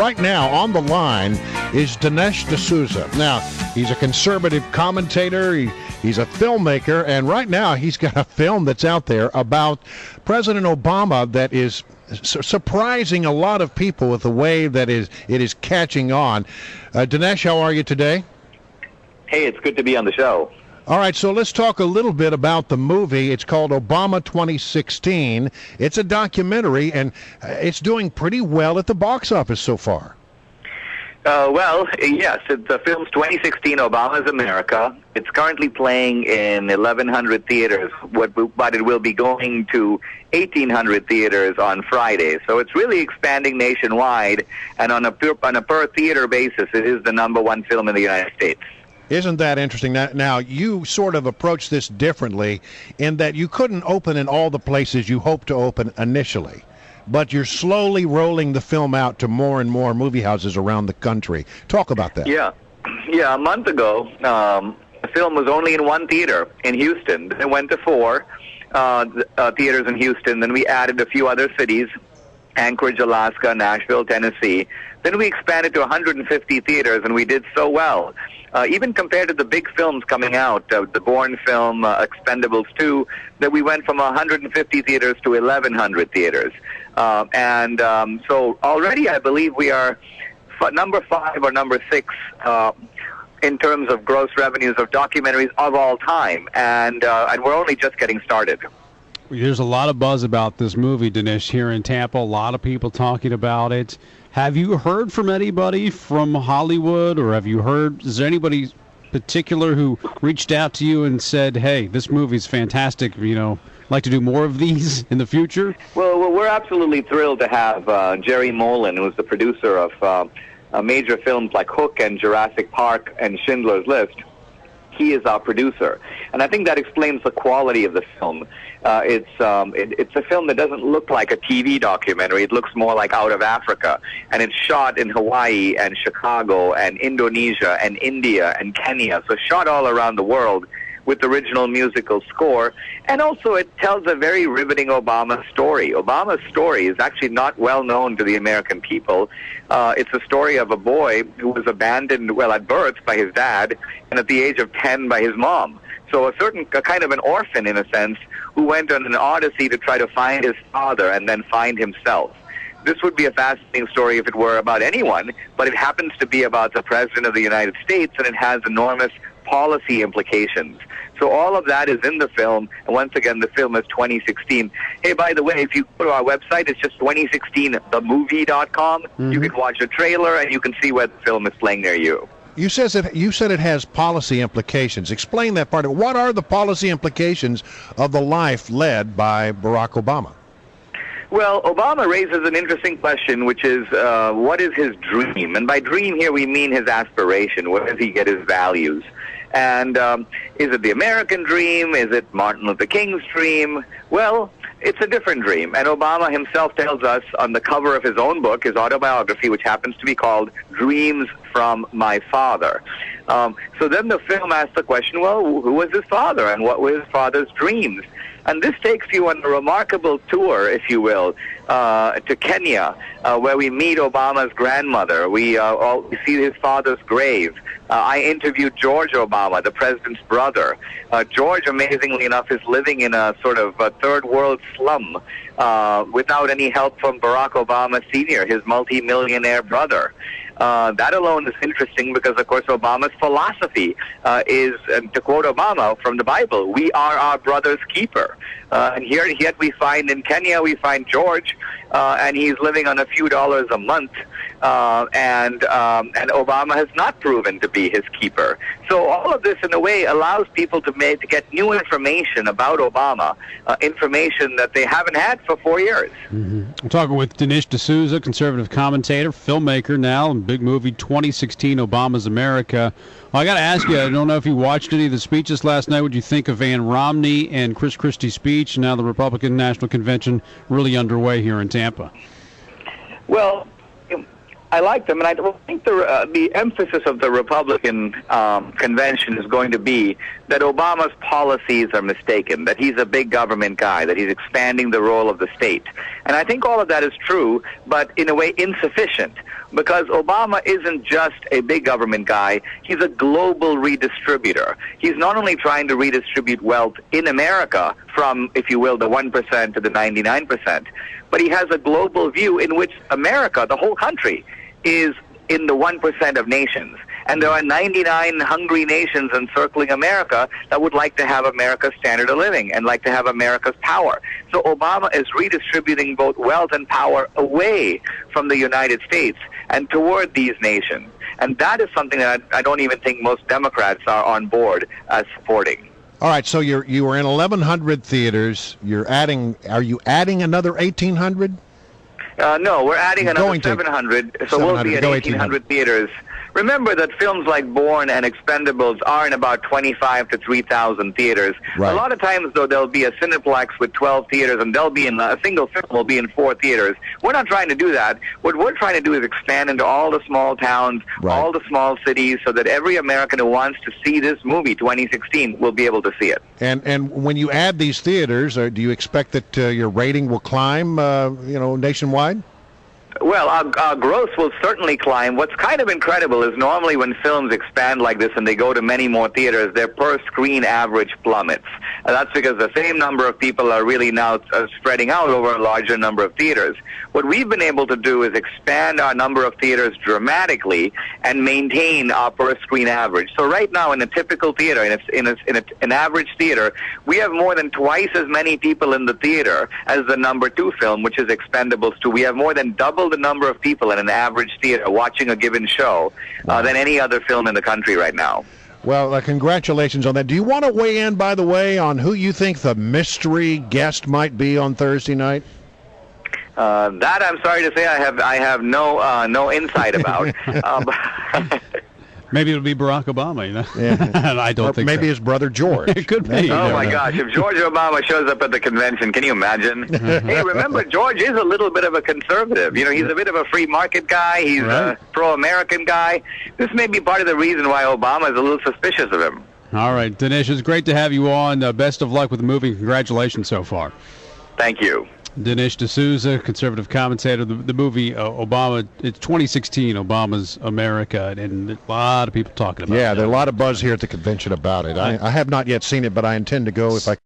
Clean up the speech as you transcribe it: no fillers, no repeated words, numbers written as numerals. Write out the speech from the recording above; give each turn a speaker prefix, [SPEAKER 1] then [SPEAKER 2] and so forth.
[SPEAKER 1] right now on the line is Dinesh D'Souza. Now, he's a conservative commentator. He's a filmmaker, and right now he's got a film that's out there about President Obama that is surprising a lot of people with the way that it is catching on. Dinesh, how are you today?
[SPEAKER 2] Hey, it's good to be on the show.
[SPEAKER 1] All right, so let's talk a little bit about the movie. It's called Obama 2016. It's a documentary, and it's doing pretty well at the box office so far.
[SPEAKER 2] Well, yes, the film's 2016 Obama's America. It's currently playing in 1,100 theaters, but it will be going to 1,800 theaters on Friday. So it's really expanding nationwide, and on a per theater basis, it is the #1 film in the United States.
[SPEAKER 1] Isn't that interesting? Now, you sort of approach this differently in that you couldn't open in all the places you hoped to open initially, but you're slowly rolling the film out to more and more movie houses around the country. Talk about that.
[SPEAKER 2] Yeah, a month ago, the film was only in one theater in Houston. Then it went to 4 theaters in Houston. Then we added a few other cities, Anchorage, Alaska, Nashville, Tennessee. Then we expanded to 150 theaters, and we did so well. Even compared to the big films coming out, the Bourne film, Expendables 2, that we went from 150 theaters to 1,100 theaters. So already I believe we are number 5 or number 6 in terms of gross revenues of documentaries of all time. And we're only just getting started.
[SPEAKER 3] There's a lot of buzz about this movie, Dinesh, here in Tampa. A lot of people talking about it. Have you heard from anybody from Hollywood, or is there anybody particular who reached out to you and said, hey, this movie's fantastic, like to do more of these in the future?
[SPEAKER 2] Well, we're absolutely thrilled to have Jerry Molen, who's the producer of major films like Hook and Jurassic Park and Schindler's List. He is our producer, and I think that explains the quality of the film. It's a film that doesn't look like a TV documentary. It looks more like Out of Africa, and it's shot in Hawaii and Chicago and Indonesia and India and Kenya, so shot all around the world with original musical score. And also it tells a very riveting Obama story. Obama's story is actually not well known to the American people. It's a story of a boy who was abandoned, at birth by his dad, and at the age of 10 by his mom. So a kind of an orphan, in a sense, who went on an odyssey to try to find his father and then find himself. This would be a fascinating story if it were about anyone, but it happens to be about the President of the United States, and it has enormous policy implications. So all of that is in the film, and once again, the film is 2016. Hey, by the way, if you go to our website, it's just 2016themovie.com. You can watch a trailer, and you can see where the film is playing near you.
[SPEAKER 1] You said it has policy implications. Explain that part. What are the policy implications of the life led by Barack Obama?
[SPEAKER 2] Well, Obama raises an interesting question, which is, what is his dream? And by dream here, we mean his aspiration. Where does he get his values? And is it the American dream? Is it Martin Luther King's dream? Well, it's a different dream. And Obama himself tells us on the cover of his own book, his autobiography, which happens to be called Dreams from My Father. So then the film asks the question, well, who was his father and what were his father's dreams? And this takes you on a remarkable tour, if you will, to Kenya, where we meet Obama's grandmother. We see his father's grave. I interviewed George Obama, the president's brother. George, amazingly enough, is living in a sort of a third world slum without any help from Barack Obama Sr., his multi-millionaire brother. That alone is interesting because, of course, Obama's philosophy is, to quote Obama from the Bible, we are our brother's keeper. And yet we find in Kenya, we find George, and he's living on a few dollars a month, and Obama has not proven to be his keeper. So all of this, in a way, allows people to get new information about Obama, information that they haven't had for 4 years.
[SPEAKER 3] Mm-hmm. I'm talking with Dinesh D'Souza, conservative commentator, filmmaker now, and big movie 2016 Obama's America. Well, I got to ask you, I don't know if you watched any of the speeches last night. What did you think of Van Romney and Chris Christie's speech? Now the Republican National Convention really underway here in Tampa.
[SPEAKER 2] Well, I like them, and I think the emphasis of the Republican convention is going to be that Obama's policies are mistaken, that he's a big government guy, that he's expanding the role of the state. And I think all of that is true, but in a way insufficient, because Obama isn't just a big government guy, he's a global redistributor. He's not only trying to redistribute wealth in America from, if you will, the 1% to the 99%, but he has a global view in which America, the whole country, is in the 1% of nations. And there are 99 hungry nations encircling America that would like to have America's standard of living and like to have America's power. So Obama is redistributing both wealth and power away from the United States and toward these nations. And that is something that I don't even think most Democrats are on board as supporting.
[SPEAKER 1] All right, so you were in 1,100 theaters. Are you adding another 1,800?
[SPEAKER 2] No, we're adding another 700, so we'll be at 1,800 theaters. Remember that films like Bourne and Expendables are in about 25 to 3,000 theaters.
[SPEAKER 1] Right.
[SPEAKER 2] A lot of times, though, there'll be a Cineplex with 12 theaters, and they'll be in a single film will be in 4 theaters. We're not trying to do that. What we're trying to do is expand into all the small towns, all the small cities, so that every American who wants to see this movie, 2016, will be able to see it.
[SPEAKER 1] And when you add these theaters, do you expect that your rating will climb, nationwide?
[SPEAKER 2] Well, our growth will certainly climb. What's kind of incredible is normally when films expand like this and they go to many more theaters, their per-screen average plummets. That's because the same number of people are really now spreading out over a larger number of theaters. What we've been able to do is expand our number of theaters dramatically and maintain our per-screen average. So right now in a typical theater, in an average theater, we have more than twice as many people in the theater as the number 2 film, which is Expendables 2. We have more than double the number of people in an average theater watching a given show than any other film in the country right now.
[SPEAKER 1] Well, congratulations on that. Do you want to weigh in, by the way, on who you think the mystery guest might be on Thursday night?
[SPEAKER 2] That I'm sorry to say I have no insight about.
[SPEAKER 3] Maybe it'll be Barack Obama,
[SPEAKER 1] Yeah.
[SPEAKER 3] I don't think
[SPEAKER 1] maybe
[SPEAKER 3] so.
[SPEAKER 1] his brother George.
[SPEAKER 3] It could be.
[SPEAKER 2] Oh, my gosh. If George Obama shows up at the convention, can you imagine? Hey, remember, George is a little bit of a conservative. He's a bit of a free market guy. He's a pro-American guy. This may be part of the reason why Obama is a little suspicious of him.
[SPEAKER 3] All right, Dinesh, it's great to have you on. Best of luck with the movie. Congratulations so far.
[SPEAKER 2] Thank you.
[SPEAKER 3] Dinesh D'Souza, conservative commentator. The movie Obama, it's 2016, Obama's America, and a lot of people talking about it.
[SPEAKER 1] Yeah, there's a lot of buzz here at the convention about it. I have not yet seen it, but I intend to go if I